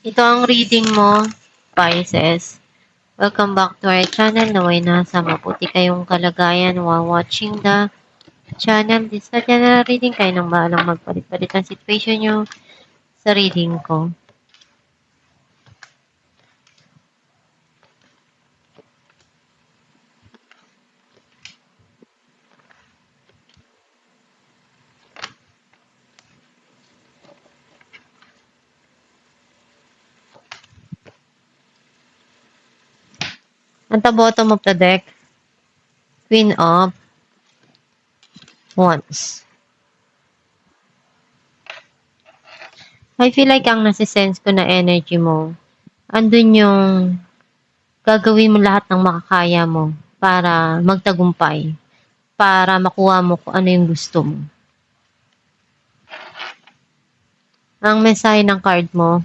Ito ang reading mo, Pisces. Welcome back to our channel. Naway nasa mabuti kayong kalagayan while watching the channel. This na general reading. Kayo nang bahalang magpalit-palit ang situation nyo sa reading ko. At the bottom of the deck, Queen of Wands. I feel like ang nasisense ko na energy mo, andun yung gagawin mo lahat ng makakaya mo para magtagumpay, para makuha mo kung ano yung gusto mo. Ang mensahe ng card mo,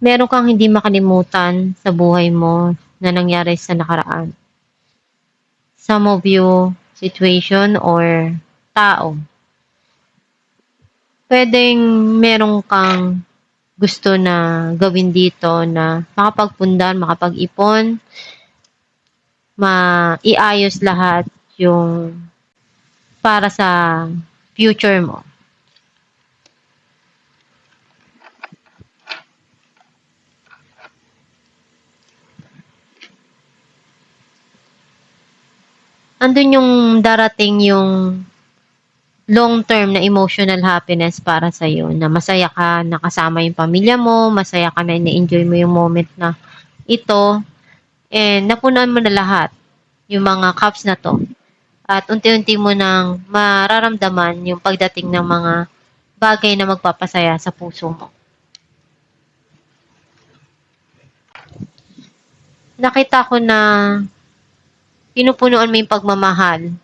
meron kang hindi makalimutan sa buhay mo na nangyari sa nakaraan. Some of you, situation or tao. Pwedeng meron kang gusto na gawin dito na makapagpundar, makapag-ipon, maiayos lahat yung para sa future mo. Andun yung darating yung long-term na emotional happiness para sa'yo, na masaya ka, nakasama yung pamilya mo, masaya ka na na-enjoy mo yung moment na ito, and napunan mo na lahat yung mga cups na to. At unti-unti mo nang mararamdaman yung pagdating ng mga bagay na magpapasaya sa puso mo. Nakita ko na pinupunuan mo yung pagmamahal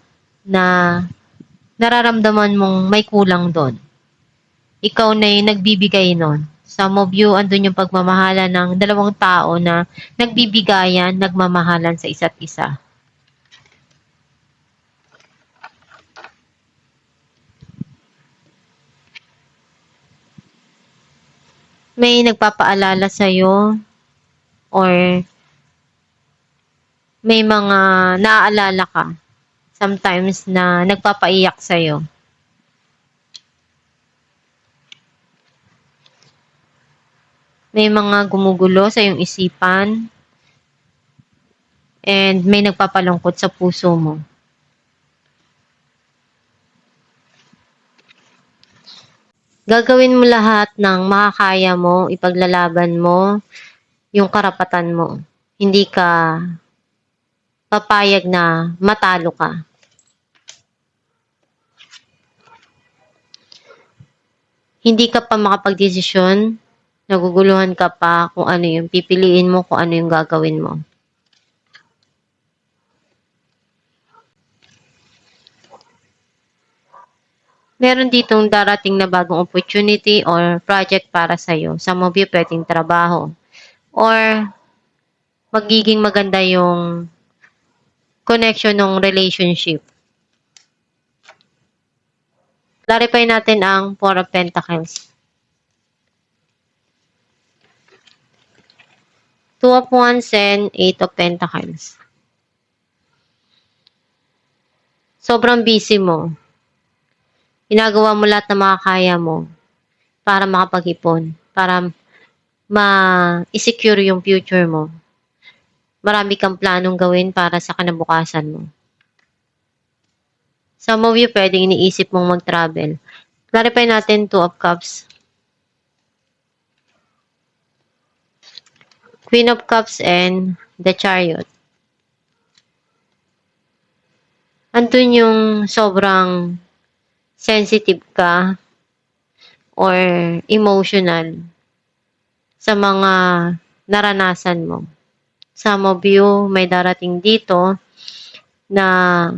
na nararamdaman mong may kulang doon. Ikaw na yung nagbibigay nun. Some of you, andun yung pagmamahala ng dalawang tao na nagbibigayan, nagmamahalan sa isa't isa. May nagpapaalala sa'yo or may mga naaalala ka sometimes na nagpapaiyak sa'yo. May mga gumugulo sa iyong isipan and may nagpapalungkot sa puso mo. Gagawin mo lahat ng makakaya mo, ipaglalaban mo yung karapatan mo. Hindi ka papayag na matalo ka. Hindi ka pa makapagdesisyon, naguguluhan ka pa kung ano yung pipiliin mo, kung ano yung gagawin mo. Meron ditong darating na bagong opportunity or project para sa'yo. Some of you pwedeng trabaho. Or magiging maganda yung connection ng relationship. Clarify natin ang Four of Pentacles. Two of Wands and Eight of Pentacles. Sobrang busy mo. Ginagawa mo lahat na makakaya mo para makapag-ipon, para ma-secure yung future mo. Marami kang planong gawin para sa kinabukasan mo. Some of you pwedeng iniisip mong mag-travel. Clarify natin Two of Cups. Queen of Cups and the Chariot. Andun yung sobrang sensitive ka or emotional sa mga naranasan mo. Some of you may darating dito na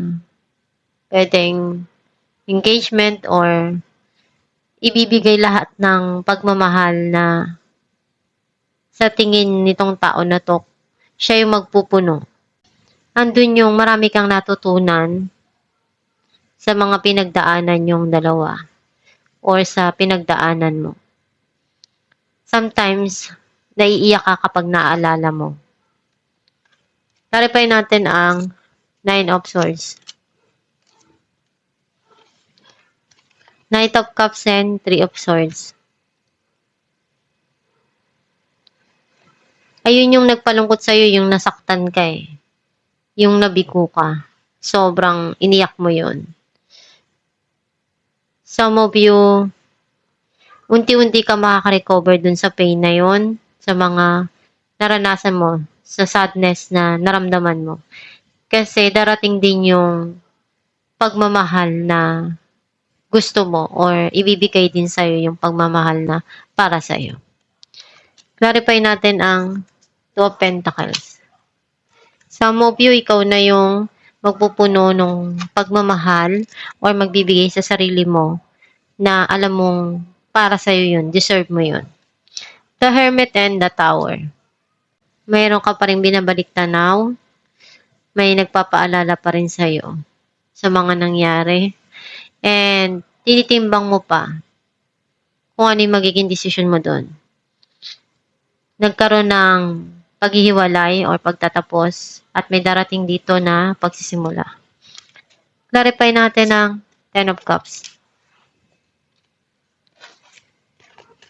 pwedeng engagement or ibibigay lahat ng pagmamahal na sa tingin nitong tao na to, siya yung magpupuno. Andun yung marami kang natutunan sa mga pinagdaanan yung dalawa or sa pinagdaanan mo. Sometimes, naiiyak ka kapag naaalala mo. Clarify natin ang Nine of Swords. Knight of Cups and Three of Swords. Ayun yung nagpalungkot sa'yo, yung nasaktan ka eh. Yung nabigo ka. Sobrang iniyak mo yun. Some of you, unti-unti ka makaka-recover dun sa pain na yun, sa mga naranasan mo, sa sadness na naramdaman mo. Kasi darating din yung pagmamahal na gusto mo or ibibigay din sa'yo yung pagmamahal na para sa'yo. Clarify natin ang Two of Pentacles. Some of you, ikaw na yung magpupuno ng pagmamahal or magbibigay sa sarili mo na alam mong para sa'yo yun, deserve mo yun. The Hermit and the Tower. Mayroon ka pa rin binabalik tanaw, may nagpapaalala pa rin sa'yo sa mga nangyari, and tinitimbang mo pa kung ano yung magiging desisyon mo doon. Nagkaroon ng paghihiwalay or pagtatapos at may darating dito na pagsisimula. Clarify natin ang Ten of Cups.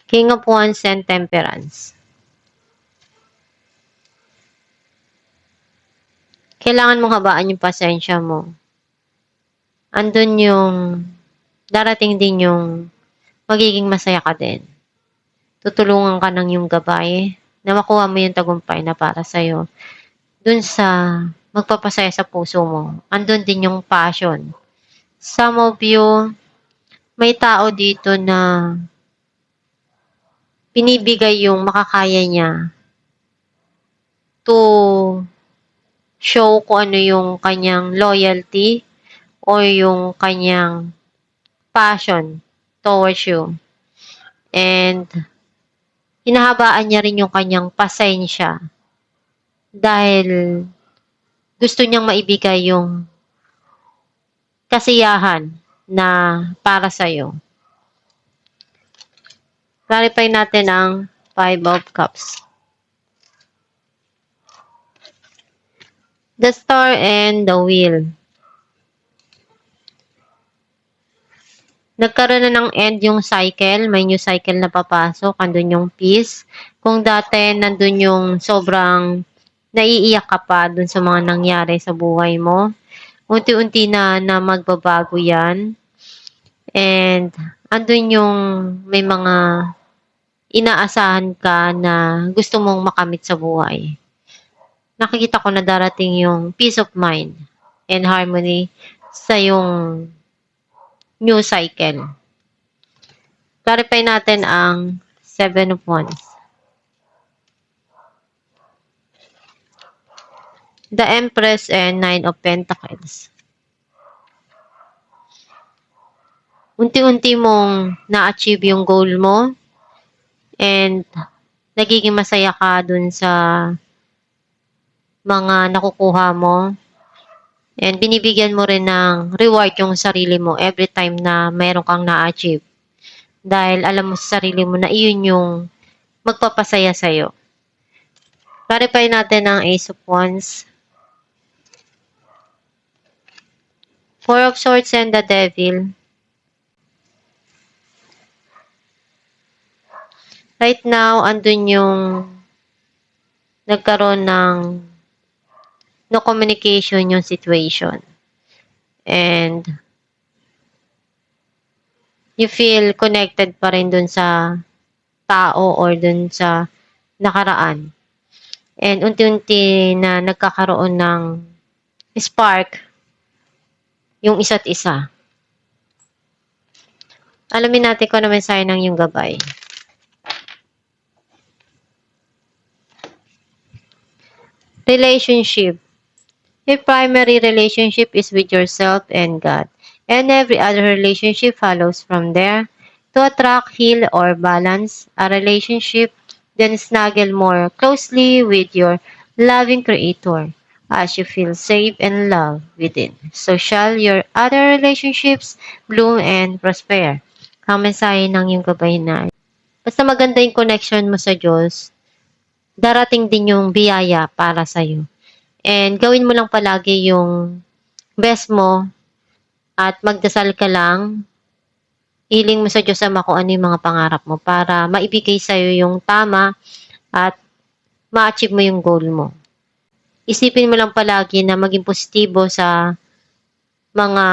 King of Wands and Temperance. Kailangan mong habaan yung pasensya mo. Andun yung darating din yung magiging masaya ka din. Tutulungan ka ng yung gabay na makuha mo yung tagumpay na para sa'yo. Dun sa magpapasaya sa puso mo, andun din yung passion. Some of you, may tao dito na binibigay yung makakaya niya to show kung ano yung kanyang loyalty or yung kanyang passion towards you. And hinahabaan niya rin yung kanyang pasensya dahil gusto niyang maibigay yung kasiyahan na para sa'yo. Clarify natin ang Five of Cups. The Star and the Wheel. Nagkaroon na ng end yung cycle. May new cycle na papasok. Andun yung peace. Kung dati nandun yung sobrang naiiyak ka pa dun sa mga nangyari sa buhay mo, unti-unti na magbabago yan. And andun yung may mga inaasahan ka na gusto mong makamit sa buhay. Nakikita ko na darating yung peace of mind and harmony sa yung new cycle. Clarify natin ang Seven of Wands. The Empress and Nine of Pentacles. Unti-unti mong na-achieve yung goal mo and nagiging masaya ka dun sa mga nakukuha mo. And binibigyan mo rin ng reward yung sarili mo every time na mayroon kang na-achieve. Dahil alam mo sa sarili mo na iyon yung magpapasaya sa'yo. Clarify natin ang Ace of Wands. Four of Swords and the Devil. Right now, andun yung nagkaroon ng no communication yung situation. And you feel connected pa rin dun sa tao or dun sa nakaraan. And unti-unti na nagkakaroon ng spark yung isa't isa. Alamin natin kung ano mensahe ng yung gabay. Relationship. Your primary relationship is with yourself and God, and every other relationship follows from there. To attract, heal, or balance a relationship, then snuggle more closely with your loving Creator as you feel safe and loved within. So shall your other relationships bloom and prosper. Ang mensahe ng iyong gabay na Basta maganda yung connection mo sa Diyos, darating din yung biyaya para sa'yo. And gawin mo lang palagi yung best mo at magdasal ka lang. Hiling mo sa Diyos Ama kung ano yung mga pangarap mo para maibigay sa'yo yung tama at ma-achieve mo yung goal mo. Isipin mo lang palagi na maging positibo sa mga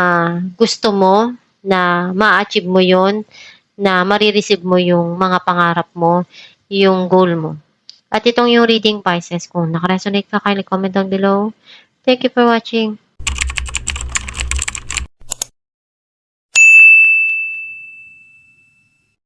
gusto mo na ma-achieve mo yon, na marireceive mo yung mga pangarap mo, yung goal mo. At itong yung reading Pisces, kung nakaresonate ka, kindly comment down below. Thank you for watching.